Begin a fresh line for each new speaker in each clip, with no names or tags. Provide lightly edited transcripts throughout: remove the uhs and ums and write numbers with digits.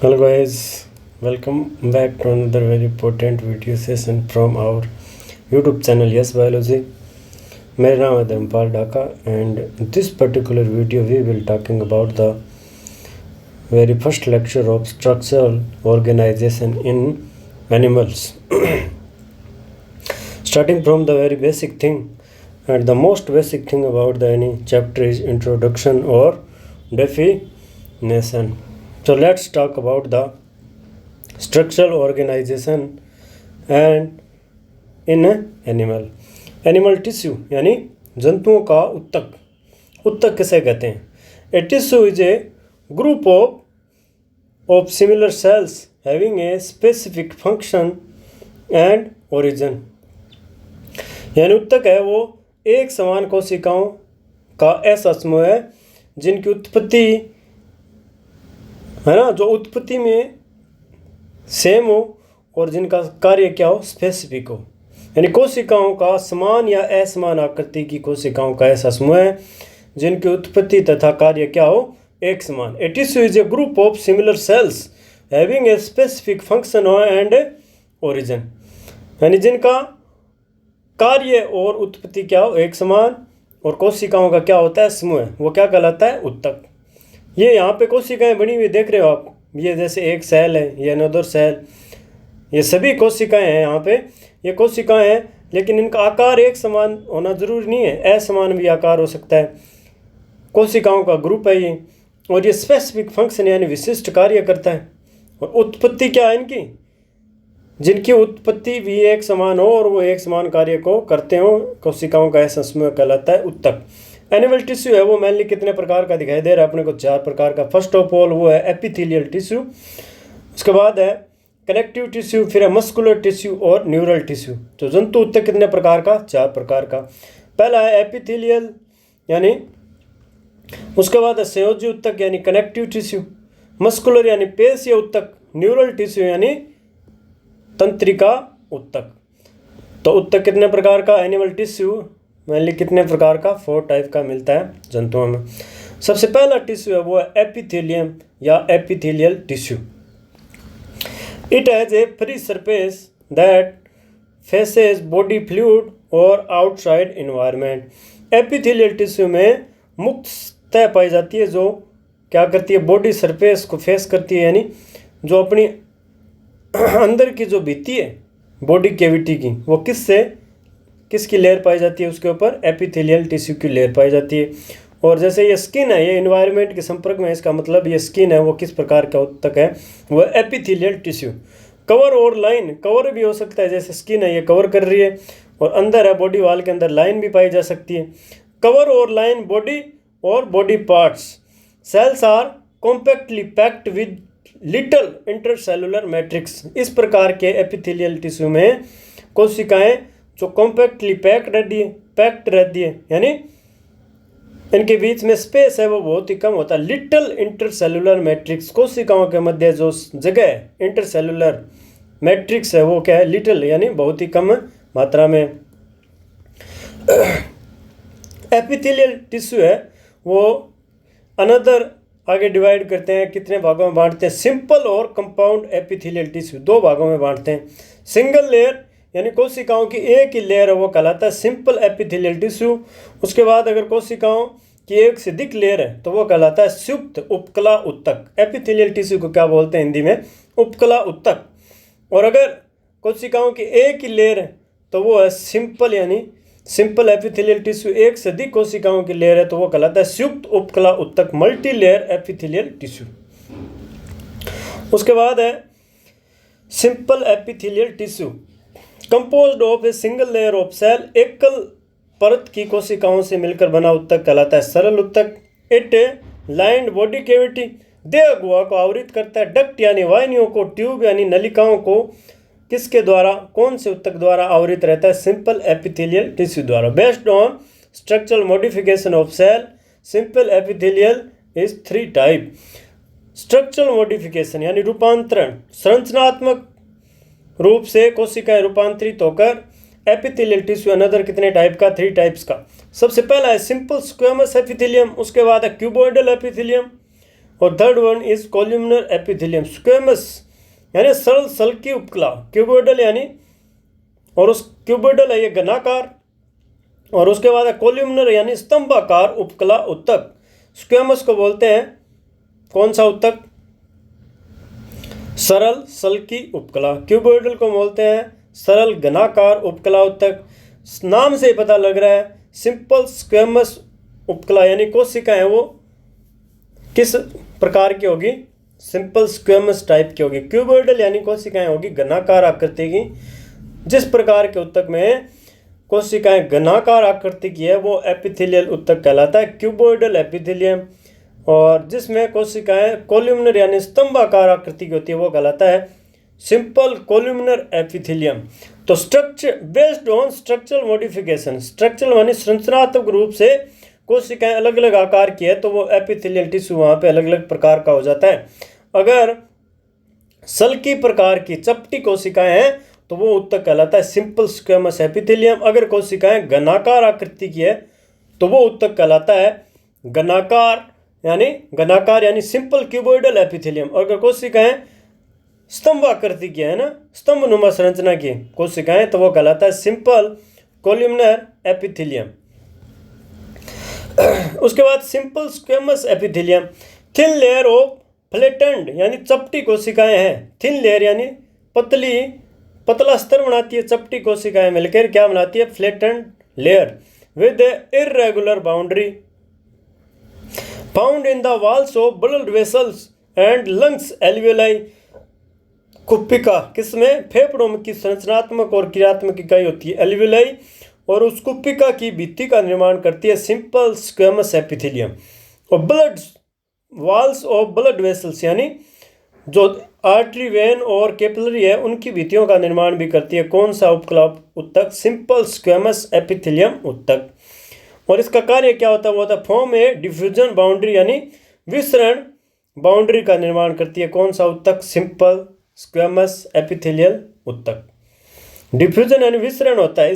Hello guys, welcome back to another very important video session from our YouTube channel Yes Biology. मेरा नाम है Dharmpal Dhaka and this particular video we will talking about the very first lecture of structural organization in animals. Starting from the very basic thing, and the most basic thing about the any chapter is introduction or definition. So let's talk about the structural organization and in animal tissue यानी जंतुओं का उत्तक किसे कहते हैं? A tissue is a group of similar sales having a specific function and origin. यानी उत्तक है वो एक समान कोशिकाओं का ऐसा समूह है जिनकी उत्पत्ति है ना, जो उत्पत्ति में सेम हो और जिनका कार्य क्या हो, स्पेसिफिक हो। यानी कोशिकाओं का समान या असमान आकृति की कोशिकाओं का ऐसा समूह है जिनकी उत्पत्ति तथा कार्य क्या हो, एक समान। A tissue is a group of similar sales having a specific function and origin. यानी जिनका कार्य और उत्पत्ति क्या हो, एक समान, और कोशिकाओं का क्या होता है, समूह है, वो क्या कहलाता है, उत्तक। ये यहाँ पे कोशिकाएं बनी हुई देख रहे हो आप, ये जैसे एक सेल है, ये अनदर सेल, ये सभी कोशिकाएं हैं। यहाँ पे ये कोशिकाएं हैं, लेकिन इनका आकार एक समान होना जरूरी नहीं है, असमान भी आकार हो सकता है। कोशिकाओं का ग्रुप है ये, और ये स्पेसिफिक फंक्शन यानी विशिष्ट कार्य करता है। और उत्पत्ति क्या है इनकी, जिनकी उत्पत्ति भी एक समान हो और वो एक समान कार्य को करते हो, कोशिकाओं का ऐसा समूह कहलाता है उत्तक। एनिमल टिश्यू है वो मेनली कितने प्रकार का दिखाई दे रहा है अपने को, 4 प्रकार का। फर्स्ट ऑफ ऑल वो है एपिथेलियल टिश्यू, उसके बाद है कनेक्टिव टिश्यू, फिर है मस्कुलर टिश्यू और न्यूरल टिश्यू। तो जंतु उत्तक कितने प्रकार का, 4 प्रकार का। पहला है एपिथेलियल यानी, उसके बाद है संयोजी उत्तक यानी कनेक्टिव टिश्यू, मस्कुलर यानी पेशीय उत्तक, न्यूरल टिश्यू यानी तंत्रिका उत्तक। तो उत्तक कितने प्रकार का, एनिमल टिश्यू मेनली कितने प्रकार का, 4 टाइप का मिलता है जंतुओं में। सबसे पहला टिश्यू है वो है एपिथेलियम या epithelial tissue. It has a free surface that faces body fluid और आउटसाइड इन्वायरमेंट। एपिथेलियल टिश्यू में मुक्त सतह पाई जाती है जो क्या करती है, बॉडी सरफेस को फेस करती है, यानी जो अपनी अंदर की जो भित्ति है बॉडी कैविटी की, वो किसकी लेयर पाई जाती है, उसके ऊपर एपिथेलियल टिश्यू की लेयर पाई जाती है। और जैसे ये स्किन है, ये इन्वायरमेंट के संपर्क में, इसका मतलब ये स्किन है वो किस प्रकार का उत्तक है, वो एपिथेलियल टिश्यू। कवर और लाइन, कवर भी हो सकता है, जैसे स्किन है ये कवर कर रही है, और अंदर है बॉडी वाल के अंदर लाइन भी पाई जा सकती है। कवर और लाइन बॉडी और body parts. Cells are compactly packed with little intercellular matrix. इस प्रकार के एपिथेलियल टिश्यू में कोशिकाएं जो कॉम्पैक्टली पैक्ड रहती है, यानी इनके बीच में स्पेस है वो बहुत ही कम होता है। लिटल इंटरसेलुलर मैट्रिक्स, कोशिकाओं के मध्य जो जगह है इंटरसेलुलर मैट्रिक्स है वो क्या है, लिटल यानी बहुत ही कम मात्रा में। एपिथेलियल टिश्यू है वो अनदर आगे डिवाइड करते हैं, कितने भागों में बांटते हैं, सिंपल और कंपाउंड एपिथेलियल टिश्यू 2 भागों में बांटते हैं। सिंगल लेयर यानी कोशिकाओं की एक ही लेयर है वो कहलाता है सिंपल एपिथेलियल टिश्यू। उसके बाद अगर कोशिकाओं की एक से अधिक लेयर है तो वो कहलाता है संयुक्त उपकला उत्तक। एपिथेलियल टिश्यू को क्या बोलते हैं हिंदी में, उपकला उत्तक। और अगर कोशिकाओं की एक ही लेयर है तो वो है सिंपल यानी सिंपल एपिथेलियल टिश्यू। एक से अधिक कोशिकाओं की लेयर है तो वो कहलाता है संयुक्त उपकला उत्तक, मल्टी लेयर एपिथेलियल टिश्यू। उसके बाद है simple epithelial tissue composed of a single layer of cell. एकल परत की कोशिकाओं से मिलकर बना उत्तक कहलाता है सरल उत्तक। इट लाइंड बॉडी कैविटी, देह गुहा को आवृत करता है। डक्ट यानी वाहिनियों को, ट्यूब यानी नलिकाओं को किसके द्वारा, कौन से उत्तक द्वारा आवृत रहता है, सिंपल एपिथेलियल टिश्यू द्वारा। Based on structural modification of cell, simple epithelial is 3 type. Structural modification यानी रूपांतरण, संरचनात्मक रूप से कोशिकाएं रूपांतरित होकर एपिथेलियल टिश्यू अनदर कितने टाइप का, 3 टाइप्स का। सबसे पहला है सिंपल स्क्वेमस एपिथेलियम, उसके बाद है क्यूबॉइडल एपिथेलियम, और third one is columnar epithelium squamous यानी सरल सल्की उपकला, क्यूबोइडल यानी और उस क्यूबोइडल है ये घनाकार, और उसके बाद है कोल्यूमिनर यानी स्तंभाकार उपकला उत्तक। स्क्वेमस को बोलते हैं कौन सा उत्तक? सरल सल्की उपकला। क्यूबोइडल को बोलते हैं सरल घनाकार उपकला उत्तक। नाम से ही पता लग रहा है सिंपल स्क्वेमस उपकला यानी कोशिकाएं वो किस प्रकार की होगी? सिंपल स्क्वेमस टाइप की होगी। क्यूबोइडल यानी कोशिकाएं होगी घनाकार आकृति की। जिस प्रकार के उत्तक में कोशिकाएं घनाकार आकृति की है वो एपिथेलियल उत्तक कहलाता है, क्यूबोइडल एपिथेलियम। और जिसमें कोशिकाएं कोल्यूमिनर यानी स्तंभाकार आकृति की होती है वो कहलाता है सिंपल कोल्यूमिनर एपिथेलियम। तो structure based on structural modification, structural यानी संरचनात्मक रूप से कोशिकाएं अलग अलग आकार की है तो वो एपिथेलियल टिश्यू वहाँ पे अलग अलग प्रकार का हो जाता है। अगर सल्की प्रकार की चपटी कोशिकाएं हैं तो वो उत्तक कहलाता है सिंपल स्क्वेमस एपिथेलियम। अगर कोशिकाएं घनाकार आकृति की है तो वो उत्तक कहलाता है घनाकार यानी सिंपल क्यूबोइडल एपिथेलियम। अगर कोशिकाएं स्तंभ आकृति की है ना, स्तंभ नुमा संरचना की कोशिकाएं तो वो कहलाता है सिंपल कोल्यूमिनर एपिथेलियम। उसके बाद simple squamous epithelium thin layer of flattened यानी चपटी कोशिकाएं हैं। थिन लेयर यानी पतला स्तर बनाती है चपटी कोशिकाएं मिलकर क्या बनाती है? Flattened layer with irregular boundary found in the walls of blood vessels and lungs alveoli. कुप्पिका किसमें? फेफड़ों की संरचनात्मक और क्रियात्मक इकाई होती है एल्वियोलाई, और उस कुप्पिका की भित्ति का निर्माण करती है सिंपल स्क्वेमस एपिथेलियम। और blood walls of blood vessels यानी जो आर्टरी वेन और कैपिलरी है उनकी भित्तियों का निर्माण भी करती है कौन सा उपकला उत्तक? सिंपल स्क्वेमस एपिथेलियम उत्तक। और इसका कार्य क्या होता है? वो होता है फॉर्म ए डिफ्यूजन बाउंड्री यानी विसरण बाउंड्री का निर्माण करती है कौन सा उत्तक? सिंपल स्क्वेमस एपिथेलियल उत्तक। डिफ्यूजन यानी विसरण होता है,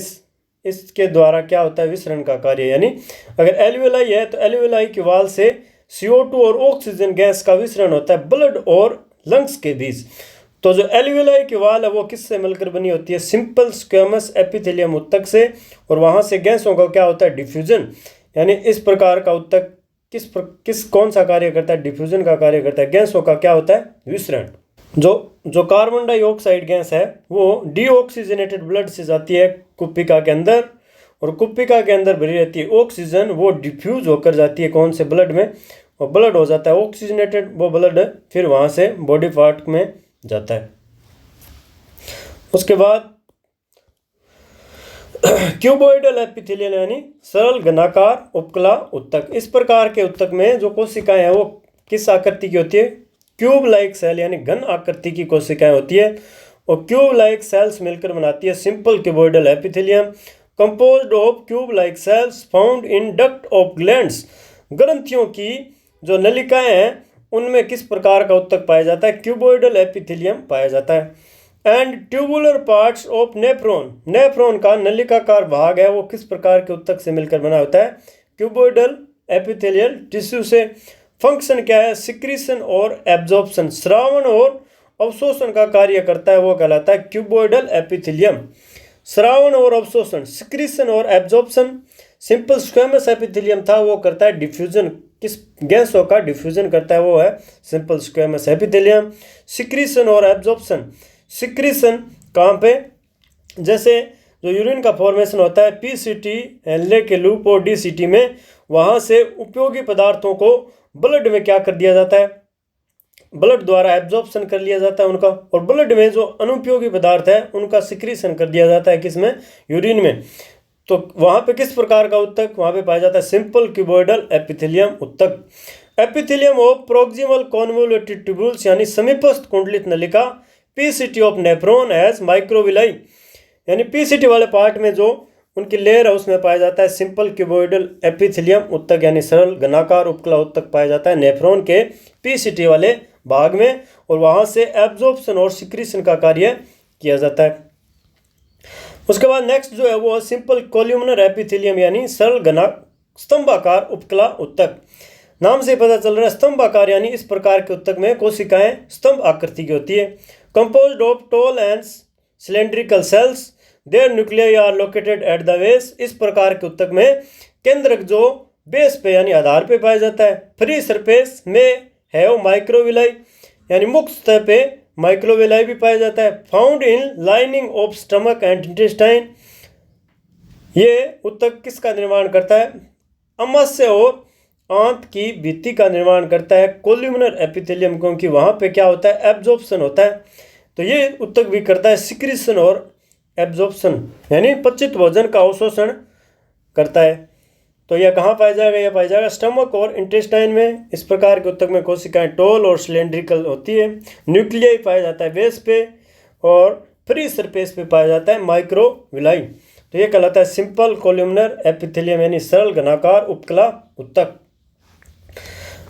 इसके द्वारा क्या होता है? विसरण का कार्य। यानी अगर एल्वियोलाई है तो एल्वियोलाई की वाल से CO2 और ऑक्सीजन गैस का विसरण होता है ब्लड और लंग्स के बीच। तो जो एल्वियोलाई की वाल है वो किससे मिलकर बनी होती है? सिंपल स्क्वेमस एपिथेलियम उत्तक से, और वहां से गैसों का क्या होता है? डिफ्यूजन। यानी इस प्रकार का उत्तक कौन सा कार्य करता है? डिफ्यूजन का कार्य करता है। गैसों का क्या होता है? विसरण। जो कार्बन डाइऑक्साइड गैस है वो डीऑक्सीजनेटेड ब्लड से जाती है कुप्पिका के अंदर, और कुप्पिका के अंदर भरी रहती है ऑक्सीजन, वो डिफ्यूज होकर जाती है कौन से? ब्लड में, और ब्लड हो जाता है ऑक्सीजनेटेड वो ब्लड फिर वहाँ से बॉडी पार्ट में जाता है। उसके बाद क्यूबोइडल एपिथेलियल यानी सरल घनाकार उपकला उत्तक। इस प्रकार के उत्तक में जो कोशिकाएं हैं वो किस आकृति की होती है? क्यूब लाइक सेल यानी घन आकृति की कोशिकाएं होती है, और क्यूब लाइक सेल्स मिलकर बनाती है simple cuboidal epithelium composed of cube like cells found in duct of glands. ग्रंथियों की जो नलिकाएं हैं उनमें किस प्रकार का उत्तक पाया जाता है? क्यूबोइडल एपिथेलियम पाया जाता है। And tubular parts of nephron, nephron का नलिकाकार भाग है वो किस प्रकार के उत्तक से मिलकर बना होता है? क्यूबोइडल एपिथेलियल टिश्यू से। फंक्शन क्या है? सिक्रीशन और एब्जॉर्प्शन, स्रावन और अवशोषण का कार्य करता है वो कहलाता है क्यूबोइडल एपिथेलियम। स्रावन और अवशोषण, सिक्रीशन और एब्जॉर्प्शन। सिंपल स्क्वेमस एपिथेलियम था वो करता है डिफ्यूजन, किस गैसों का डिफ्यूजन करता है वो है सिंपल स्क्वेमस एपिथेलियम। सिक्रीशन और एब्जॉर्प्शन, सिक्रीशन कहाँ पे? जैसे जो यूरिन का फॉर्मेशन होता है PCT एल्ले के लूप और DCT में, वहाँ से उपयोगी पदार्थों को ब्लड में क्या कर दिया जाता है? ब्लड द्वारा एब्जॉर्प्शन कर लिया जाता है उनका, और ब्लड में जो अनुपयोगी पदार्थ है उनका सिक्रीशन कर दिया जाता है किसमें? यूरिन में। तो वहाँ पे किस प्रकार का उत्तक वहाँ पे पाया जाता है? सिंपल क्यूबोइडल एपिथेलियम उत्तक। Epithelium of proximal convoluted tubules यानी समीपस्थ कुंडलित नलिका। PCT of nephron as microvilli यानी PCT वाले पार्ट में जो उनकी लेयर है उसमें पाया जाता है सिंपल क्यूबोइडल एपिथेलियम उत्तक यानी सरल घनाकार उपकला उत्तक पाया जाता है नेफ्रॉन के PCT वाले भाग में, और वहाँ से एब्जॉर्प्शन और सिक्रीशन का कार्य किया जाता है। उसके बाद नेक्स्ट जो है वो सिंपल कोल्यूमिनर एपिथेलियम यानी सरल घना स्तंभाकार उपकला उत्तक। नाम से पता चल रहा है स्तंभ आकार, यानी इस प्रकार के उत्तक में कोशिकाएं स्तंभ आकृति की होती है। Composed of tall and cylindrical cells, their nuclei are located at the base. इस प्रकार के उत्तक में केंद्रक जो बेस पे यानी आधार पे पाया जाता है। फ्री सरफेस में हैव माइक्रोविलाई, यानी मुक्त सतह पे माइक्रोविलाई भी पाया जाता है। Found in lining of stomach and intestine, ये उत्तक किसका निर्माण करता है? अमाशय और आंत की भित्ति का निर्माण करता है। कोल्यूमिनर एपिथेलियम, क्योंकि वहाँ पे क्या होता है? एब्जॉर्प्शन होता है। तो ये उत्तक भी करता है सिक्रीशन और एब्जॉर्प्शन, यानी पचित भोजन का अवशोषण करता है। तो यह कहाँ पाया जाएगा? यह पाया जाएगा स्टमक और इंटेस्टाइन में। इस प्रकार के उत्तक में कोशिकाएं टॉल और सिलेंड्रिकल होती है। न्यूक्लियाई पाया जाता है बेस पे और फ्री सरफेस पे पाया जाता है माइक्रोविलाई। तो यह कहलाता है सिंपल कोल्यूमिनर एपिथेलियम, यानी सरल घनाकार उपकला उत्तक।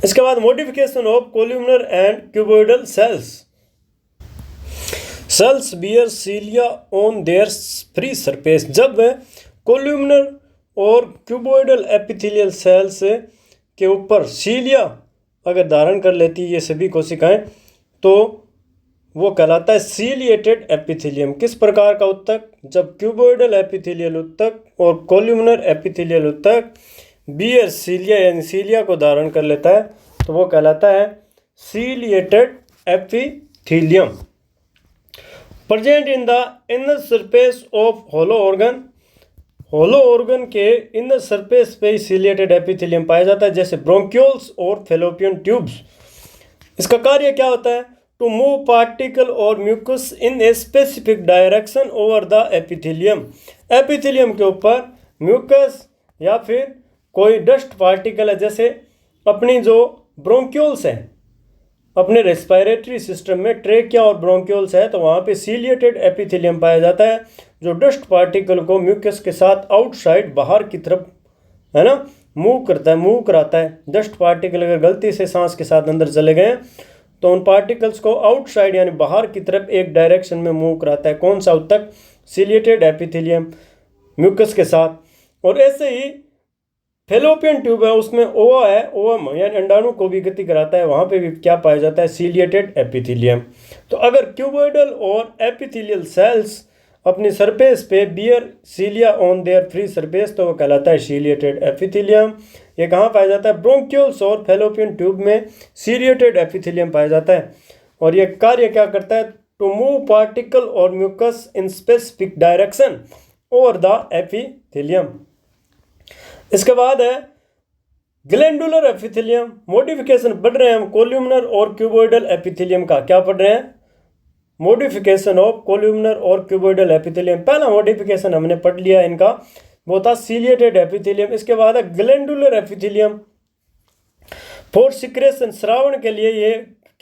इसके बाद modification of columnar and cuboidal cells. Cells bear cilia on their free surface. जब कोल्यूमिनर और क्यूबोइडल एपिथेलियल सेल्स के ऊपर सीलिया अगर धारण कर लेती है ये सभी कोशिकाएं, तो वो कहलाता है सीलिएटेड एपिथेलियम। किस प्रकार का उत्तक? जब क्यूबोइडल एपिथेलियल उत्तक और कोल्यूमिनर एपिथेलियल उत्तक बियर सीलिया यानी सीलिया को धारण कर लेता है, तो वो कहलाता है ciliated epithelium. Present in the inner surface of hollow organ. Hollow organ के इनर सरफेस पे सीलिएटेड एपिथेलियम पाया जाता है, जैसे ब्रोंक्यूल्स और फैलोपियन ट्यूब्स। इसका कार्य क्या होता है? टू मूव पार्टिकल और mucus in a specific direction over the epithelium. Epithelium के ऊपर म्यूकस या फिर कोई डस्ट पार्टिकल है, जैसे अपनी जो ब्रोंक्यूल्स हैं, अपने रेस्पिरेटरी सिस्टम में ट्रेकिया और ब्रोंक्यूल्स है, तो वहाँ पे सीलिएटेड एपिथेलियम पाया जाता है जो डस्ट पार्टिकल को म्यूकस के साथ आउटसाइड बाहर की तरफ, है ना, मूव करता है, मूव कराता है। डस्ट पार्टिकल अगर गलती से सांस के साथ अंदर चले गए तो उन पार्टिकल्स को आउटसाइड यानी बाहर की तरफ एक डायरेक्शन में मूव कराता है। कौन सा उत्तक? सीलिएटेड एपिथेलियम म्यूकस के साथ। और ऐसे ही फैलोपियन ट्यूब है, उसमें ओवा है, ओवम यानी अंडाणु को भी गति कराता है, वहाँ पे भी क्या पाया जाता है? Ciliated epithelium. तो अगर क्यूबोइडल और एपिथेलियल सेल्स अपनी सरफेस पे bear cilia on their free surface, तो वो कहलाता है सीलिएटेड एपिथेलियम। ये कहाँ पाया जाता है? ब्रोंक्यूल्स और फैलोपियन ट्यूब में सीलिएटेड एपिथेलियम पाया जाता है। और ये कार्य क्या करता है? टू मूव पार्टिकल और mucus in specific direction over the epithelium. इसके बाद है ग्लैंडुलर एपिथेलियम। मॉडिफिकेशन पढ़ रहे हैं हम कोल्यूमिनर और क्यूबोइडल एपिथेलियम का। क्या पढ़ रहे हैं? मॉडिफिकेशन ऑफ कोल्यूमिनर और क्यूबोइडल एपिथेलियम। पहला मॉडिफिकेशन हमने पढ़ लिया इनका, वो था सीलिएटेड एपिथेलियम। इसके बाद है glandular epithelium. For secretion, Shravan के लिए ये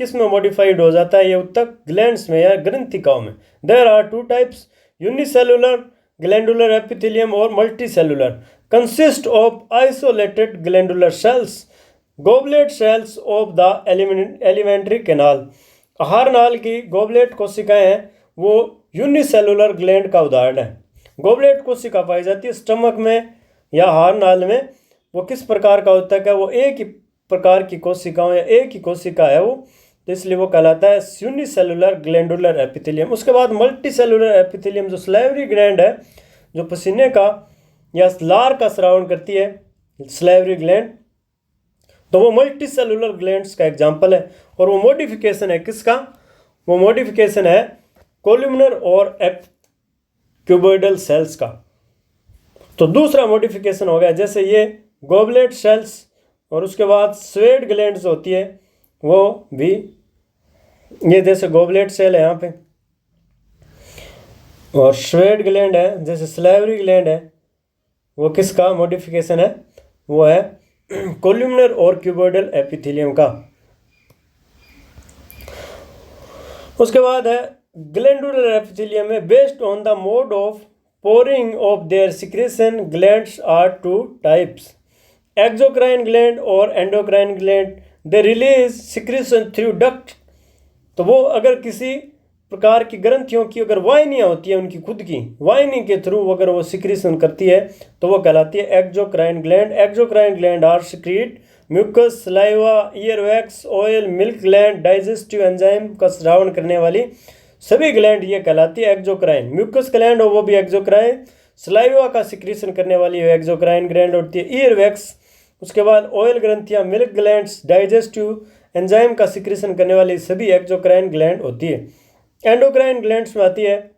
किस में मॉडिफाइड हो जाता है? ये उत्तक ग्लैंड्स में या ग्रंथिकाओं में। There are two types, unicellular glandular epithelium और multicellular. Consist of isolated glandular cells, goblet cells of the alimentary canal. आहार नाल की गोबलेट कोशिकाएं हैं, वो यूनिसेलुलर ग्लैंड का उदाहरण है। गोबलेट कोशिका पाई जाती है स्टमक में या आहार नाल में। वो किस प्रकार का उत्तक है? वो एक ही प्रकार की कोशिकाओं या एक ही कोशिका है वो, तो इसलिए वो कहलाता है यूनिसेलुलर ग्लैंडुलर एपिथेलियम। उसके बाद मल्टी सेलुलर एपिथेलियम, जो स्लाइवरी ग्लैंड है, जो पसीने का या लार का स्रावन करती है, स्लाइवरी ग्लैंड, तो वो मल्टी सेलुलर ग्लैंड्स का एग्जाम्पल है। और वो मॉडिफिकेशन है किसका? वो मॉडिफिकेशन है कोल्यूमिनर और क्यूबोइडल सेल्स का। तो दूसरा मॉडिफिकेशन हो गया, जैसे ये गोबलेट सेल्स और उसके बाद स्वेड ग्लैंड्स होती है, वो भी ये जैसे गोबलेट सेल है यहाँ पे, और स्वेड ग्लैंड है जैसे स्लाइवरी ग्लैंड है, वो किसका मॉडिफिकेशन है? वो है कोल्यूमिनर और क्यूबोइडल एपिथेलियम का। उसके बाद है ग्लैंडुलर एपिथेलियम में based on the mode of pouring of their secretion glands are two types, exocrine gland और endocrine gland. They release secretion through duct. तो वो अगर किसी प्रकार की ग्रंथियों की अगर वाहिनियाँ होती है, उनकी खुद की वाहिनी के थ्रू अगर वो सिक्रेशन करती है, तो वो कहलाती है exocrine gland. Exocrine gland are secrete mucus, saliva, ear wax, oil, milk gland, digestive enzyme का स्रावन करने वाली सभी ग्लैंड ये कहलाती है एक्सोक्राइन। म्यूकस ग्लैंड हो वो भी एक्सोक्राइन, सलाइवा का सिक्रीशन करने वाली एक्सोक्राइन ग्लैंड होती है। ईयर वैक्स, उसके बाद ऑयल ग्रंथियाँ, मिल्क ग्लैंड्स, डाइजेस्टिव एंजाइम का सिक्रीशन करने वाली सभी एक्सोक्राइन ग्लैंड होती है। एंडोक्राइन ग्लैंड्स में आती है,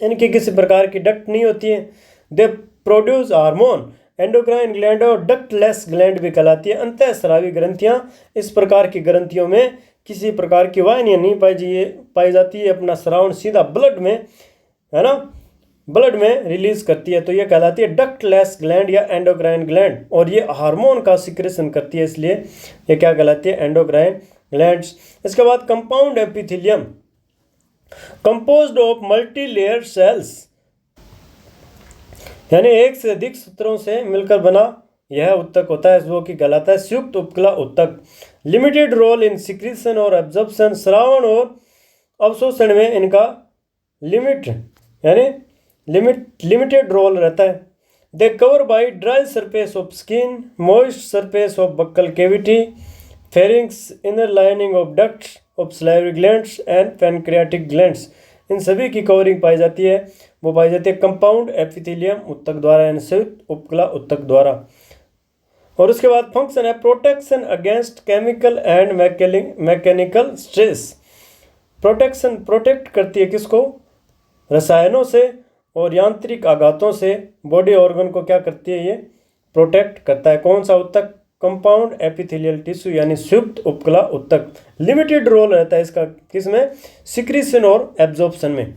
इनकी किसी प्रकार की डक्ट नहीं होती है। They produce hormone. Endocrine gland और डक्टलेस ग्लैंड भी कहलाती है। अंतःस्रावी ग्रंथियाँ, इस प्रकार की ग्रंथियों में किसी प्रकार की वाहिनियाँ नहीं पाई जाती है, अपना स्रावन सीधा ब्लड में, है ना, ब्लड में रिलीज करती है, तो ये कहलाती है डक्टलेस ग्लैंड या एंडोक्राइन ग्लैंड। और ये हार्मोन का सिक्रेशन करती है, इसलिए ये क्या कहलाती है, एंडोक्राइन ग्लैंड्स। इसके बाद compound epithelium, composed of multi layer cells, यानी एक से अधिक सूत्रों से मिलकर बना यह उत्तक होता है, वो की कहलाता है संयुक्त उपकला उत्तक। लिमिटेड रोल इन सिक्रीशन और एब्जॉर्प्शन, श्रावण और अवशोषण में इनका लिमिटेड रोल रहता है। They cover by dry surface of skin, moist surface of buccal cavity, pharynx, inner lining of ducts of salivary glands and pancreatic glands, इन सभी की कवरिंग पाई जाती है, वो पाई जाती है कंपाउंड एपिथेलियम उत्तक द्वारा, यानी संयुक्त उपकला उत्तक द्वारा। और उसके बाद फंक्शन है protection against chemical and mechanical stress. Protect करती है किसको, रसायनों से और यांत्रिक आघातों से बॉडी ऑर्गन को क्या करती है, ये प्रोटेक्ट करता है। कौन सा उत्तक, कंपाउंड एपिथेलियल टिश्यू यानी संयुक्त उपकला उत्तक। लिमिटेड रोल रहता है इसका, किसमें, सिक्रीशन और एब्जॉर्प्शन में।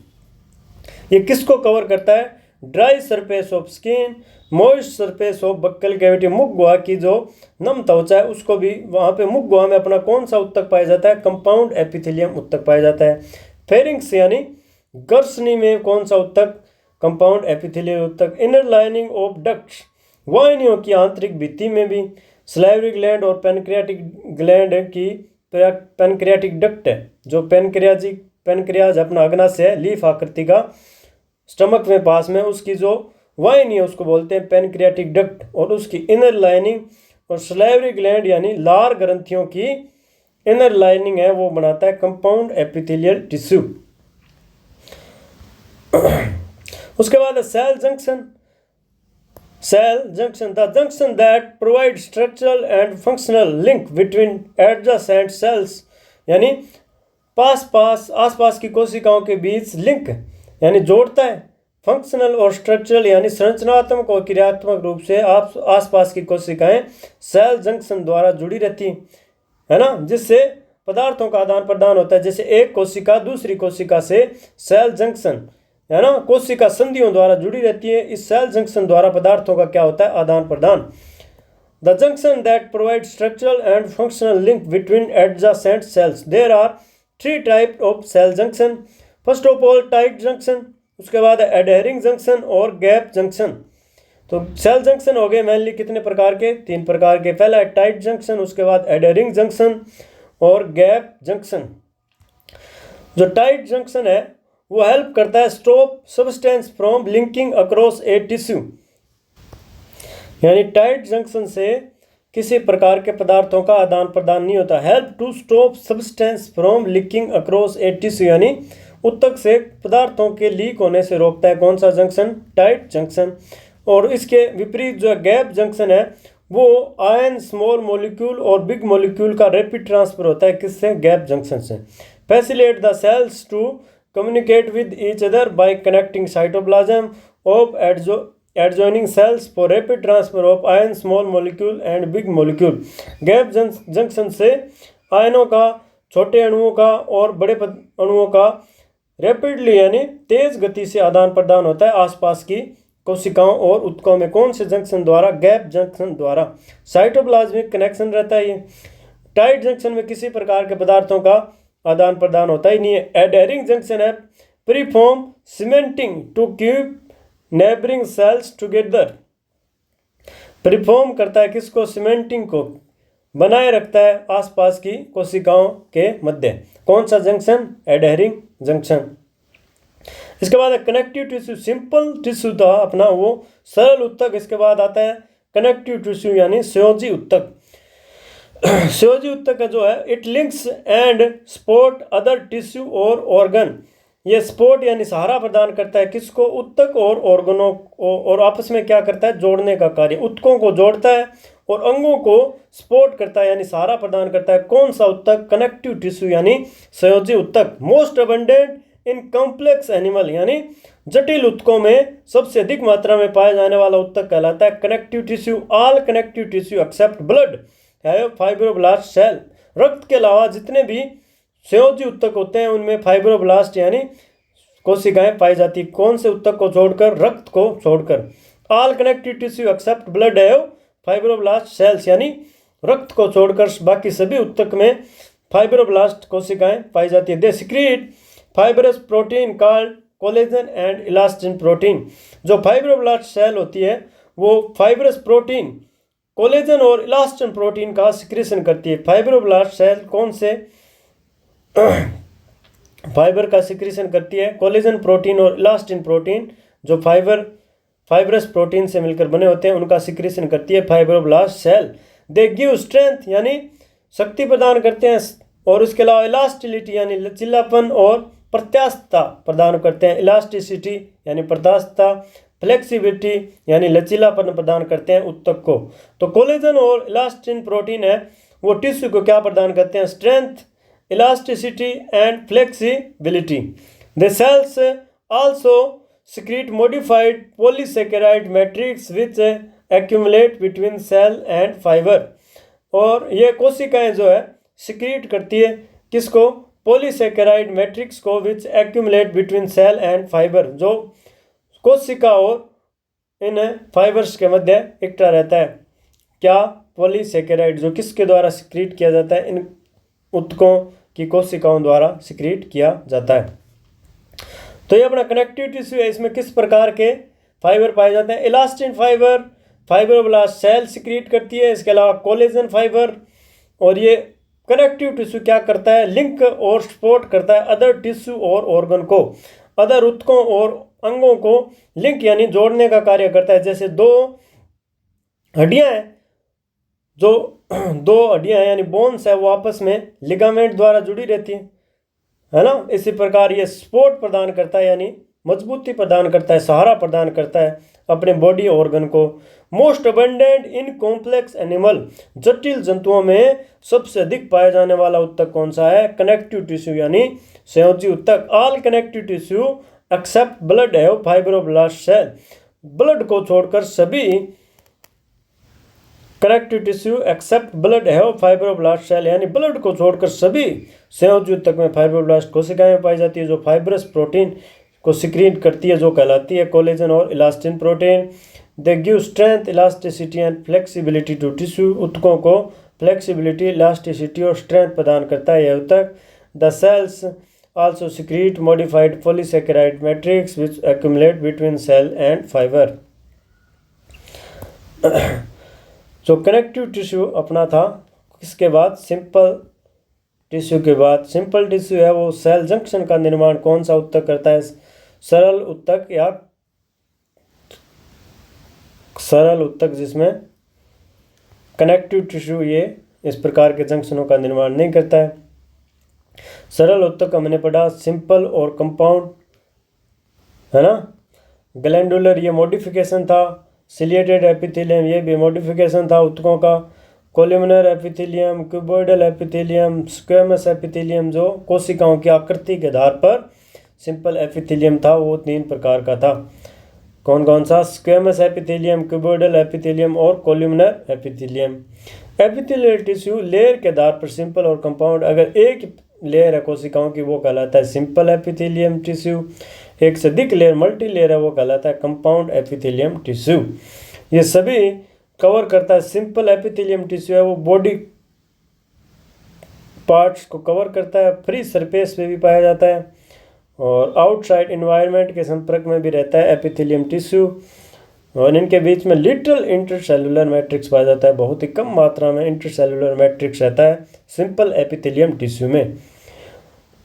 ये किसको कवर करता है, dry surface of skin, moist surface of buccal cavity, मुख गुहा की जो नम त्वचा है उसको भी, वहाँ पे मुख गुहा में अपना कौन सा उत्तक पाया जाता है, कंपाउंड एपिथेलियम उत्तक पाया जाता है। फेरिंग्स यानी गर्सनी में कौन सा उत्तक, कंपाउंड एपिथेलियल उत्तक। इनर लाइनिंग ऑफ डक्ट्स, वाहिनियों की आंतरिक भित्ति में भी। सलाइवरी ग्लैंड और पैनक्रियाटिक ग्लैंड की पैनक्रियाटिक डक्ट है, जो पैनक्रियाज अपना अग्नाशय है, लीफ आकृति का, स्टमक में पास में, उसकी जो वाहिनी है उसको बोलते हैं पैनक्रियाटिक डक्ट, और उसकी इनर लाइनिंग और सलाइवरी ग्लैंड यानी लार ग्रंथियों की इनर लाइनिंग है, वो बनाता है कंपाउंड एपिथेलियल टिश्यू। उसके बाद cell junction, the junction that provide structural and functional link between adjacent cells, यानी आसपास की कोशिकाओं के बीच लिंक यानी जोड़ता है। फंक्शनल और स्ट्रक्चरल यानी संरचनात्मक और क्रियात्मक रूप से आसपास की कोशिकाएं सेल जंक्शन द्वारा जुड़ी रहती है ना, जिससे पदार्थों का आदान प्रदान होता है। जैसे एक कोशिका दूसरी कोशिका से सेल जंक्शन, है ना, कोशिका संधियों द्वारा जुड़ी रहती है। इस सेल जंक्शन द्वारा पदार्थों का क्या होता है, आदान प्रदान। The junction that provide structural and functional link between adjacent cells. There are 3 type of cell junction. First of all tight junction, उसके बाद एडहेरिंग जंक्शन और गैप जंक्शन। तो सेल जंक्शन हो गए मेनली कितने प्रकार के, 3 प्रकार के। पहला है टाइट जंक्शन, उसके बाद एडहेरिंग जंक्शन और गैप जंक्शन। जो टाइट जंक्शन है वो हेल्प करता है stop substance from linking across a tissue, यानी टाइट जंक्शन से किसी प्रकार के पदार्थों का आदान प्रदान नहीं होता। Help to stop substance from leaking across a tissue, यानी उत्तक से पदार्थों के लीक होने से रोकता है। कौन सा जंक्शन, टाइट जंक्शन। और इसके विपरीत जो गैप जंक्शन है वो आयन, स्मॉल मॉलिक्यूल और बिग मॉलिक्यूल का रैपिड ट्रांसफर होता है, किससे, गैप जंक्शन से। Facilitate the cells to communicate with each other by connecting cytoplasm of adjoining cells for rapid transfer of ion, small molecule and big molecule। Gap junction से आयनों का, छोटे अणुओं का और बड़े अणुओं का रैपिडली यानी तेज गति से आदान प्रदान होता है आसपास की कोशिकाओं और उत्तकों में। कौन से जंक्शन द्वारा, गैप जंक्शन द्वारा। साइटोप्लाज्मिक कनेक्शन रहता है ये। टाइट जंक्शन में किसी प्रकार के पदार्थों का आदान प्रदान होता ही नहीं है। एडहेरिंग जंक्शन है perform cementing to keep neighbouring cells together. Perform करता है किसको, सीमेंटिंग को, बनाए रखता है आसपास की कोशिकाओं के मध्य। कौन सा जंक्शन, एडहेरिंग जंक्शन। इसके बाद कनेक्टिव टिश्यू, सिंपल टिश्यू था अपना वो सरल उत्तक। इसके बाद आता है कनेक्टिव टिश्यू यानी संयोजी उत्तक। संयोजी ऊतक जो है it links and support other tissue और ऑर्गन। ये सपोर्ट यानी सहारा प्रदान करता है किसको, ऊतक और ऑर्गनों को, और आपस में क्या करता है, जोड़ने का कार्य। ऊतकों को जोड़ता है और अंगों को सपोर्ट करता है यानी सहारा प्रदान करता है। कौन सा ऊतक, कनेक्टिव टिश्यू यानी संयोजी ऊतक। Most abundant in complex animal यानी जटिल ऊतकों में सबसे अधिक मात्रा में पाया जाने वाला ऊतक कहलाता है connective tissue. All connective tissue except blood have fibroblast cell. रक्त के अलावा जितने भी संयोजी ऊतक होते हैं उनमें फाइब्रोब्लास्ट यानी कोशिकाएं पाई जाती। कौन से ऊतक को छोड़कर, रक्त को छोड़कर। All connective tissue except blood have fibroblast sales यानी रक्त को छोड़कर बाकी सभी ऊतक में फाइब्रोब्लास्ट कोशिकाएं पाई जाती है। They secrete fibrous protein called collagen and elastin protein. जो फाइब्रोब्लास्ट सेल होती है वो फाइब्रस प्रोटीन, कोलेजन और इलास्टिन प्रोटीन का सिक्रीशन करती है। फाइब्रोब्लास्ट सेल कौन से फाइबर का सिक्रीशन करती है, कोलेजन प्रोटीन और इलास्टिन प्रोटीन जो फाइब्रस प्रोटीन से मिलकर बने होते हैं उनका सिक्रीशन करती है fibroblast cell. They give strength यानी शक्ति प्रदान करते हैं, और उसके अलावा इलास्टिलिटी यानी लचीलापन और प्रत्यास्थता प्रदान करते हैं। इलास्टिसिटी यानी प्रत्यास्थता, फ्लेक्सिबिलिटी यानी लचीलापन प्रदान करते हैं ऊतक को। तो कोलेजन और इलास्टिन प्रोटीन है वो टिश्यू को क्या प्रदान करते हैं, strength, elasticity and flexibility. The cells also secrete modified polysaccharide matrix which accumulate between cell and fiber. और ये कोशिकाएं जो है सिक्रीट करती है किसको, पॉलीसेकेराइड मैट्रिक्स को, which accumulate between cell and fibre, जो कोशिका और इन फाइबर्स के मध्य इकट्ठा रहता है। क्या, पॉलीसेकेराइड, जो किसके द्वारा सिक्रीट किया जाता है, इन ऊतकों की कोशिकाओं द्वारा सिक्रीट किया जाता है। तो ये अपना कनेक्टिव टिश्यू है, इसमें किस प्रकार के फाइबर पाए जाते हैं, elastin fibre fibroblast cell secrete करती है, इसके अलावा कोलेजन फाइबर। और ये कनेक्टिव टिश्यू क्या करता है, लिंक और सपोर्ट करता है अदर टिश्यू और ऑर्गन को, अदर ऊतकों और अंगों को लिंक यानी जोड़ने का कार्य करता है। जैसे दो हड्डियां हैं, जो दो हड्डियां यानी बोन्स है वो आपस में लिगामेंट द्वारा जुड़ी रहती है ना। इसी प्रकार ये सपोर्ट प्रदान करता है यानी मजबूती प्रदान करता है, सहारा प्रदान करता है अपने बॉडी ऑर्गन को। Most abundant in complex animal, जटिल जंतुओं में सबसे अधिक पाया जाने वाला ऊतक कौन सा है, कनेक्टिव टिश्यू यानी संयोजी ऊतक। All connective tissue except blood have fibroblast cell, blood को छोड़कर सभी connective tissue except blood have fibroblast cell यानी ब्लड को छोड़कर सभी संयोजी ऊतक में फाइब्रोब्लास्ट कोशिकाएं पाई जाती है, जो फाइब्रस प्रोटीन को सिक्रीट करती है, जो कहलाती है कोलेजन और elastin protein. They give strength, elasticity and flexibility to tissue, ऊतकों को फ्लेक्सिबिलिटी, इलास्टिसिटी और स्ट्रेंथ प्रदान करता है यह ऊतक। The cells also secrete modified polysaccharide matrix which accumulate between cell and fibre. जो कनेक्टिव टिश्यू अपना था, इसके बाद सिंपल टिश्यू के बाद, सिंपल टिश्यू है वो सेल जंक्शन का निर्माण कौन सा ऊतक करता है, सरल ऊतक या सरल ऊतक, जिसमें कनेक्टिव टिश्यू ये इस प्रकार के जंक्शनों का निर्माण नहीं करता है। सरल ऊतक हमने पढ़ा सिंपल और कंपाउंड है ना। ग्लैंडुलर ये मॉडिफिकेशन था, सिलिएटेड एपिथेलियम ये भी मॉडिफिकेशन था ऊतकों का, columnar epithelium, cuboidal epithelium, squamous epithelium जो कोशिकाओं की आकृति के आधार पर सिंपल एपिथेलियम था, वो 3 प्रकार का था। कौन कौन सा, स्क्वेमस एपिथेलियम, क्यूबॉइडल एपिथेलियम और कोल्यूमिनर एपिथेलियम। एपिथेलियल टिश्यू लेयर के आधार पर सिंपल और कंपाउंड, अगर एक लेयर है कोशिकाओं की वो कहलाता है सिंपल एपिथेलियम टिश्यू, एक से अधिक लेयर मल्टी लेयर है वो कहलाता है कंपाउंड एपिथेलियम टिश्यू। ये सभी कवर करता है। सिंपल एपिथेलियम टिश्यू है वो बॉडी पार्ट्स को कवर करता है, फ्री सरफेस पे भी पाया जाता है और आउटसाइड एनवायरनमेंट के संपर्क में भी रहता है एपिथेलियम टिश्यू। और इनके बीच में लिटिल इंटरसेलुलर मैट्रिक्स पाया जाता है, बहुत ही कम मात्रा में इंटरसेलुलर मैट्रिक्स रहता है सिंपल एपिथेलियम टिश्यू में।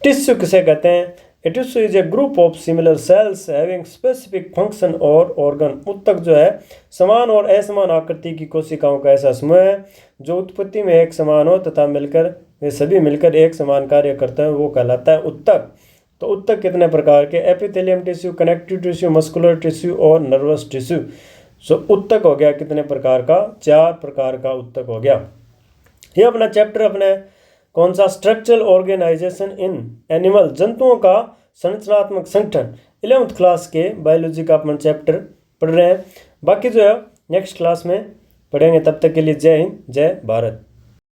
टिश्यू किसे कहते हैं, a tissue is a group of similar sales having specific function और ऑर्गन। उत्तक जो है समान और असमान आकृति की कोशिकाओं का ऐसा समूह है जो उत्पत्ति में एक समान हो तथा वे सभी मिलकर एक समान कार्य करते हैं, वो कहलाता है उत्तक। तो उत्तक कितने प्रकार के? Epithelium tissue, connective tissue, muscular tissue और नर्वस टिश्यू। सो उत्तक हो गया कितने प्रकार का? 4 प्रकार का उत्तक हो गया। ये अपना चैप्टर अपने कौन सा? स्ट्रक्चरल ऑर्गेनाइजेशन इन एनिमल, जंतुओं का संरचनात्मक संगठन। 11th क्लास के बायोलॉजी का अपन चैप्टर पढ़ रहे हैं। बाकी जो है नेक्स्ट क्लास में पढ़ेंगे। तब तक के लिए जय हिंद, जय भारत।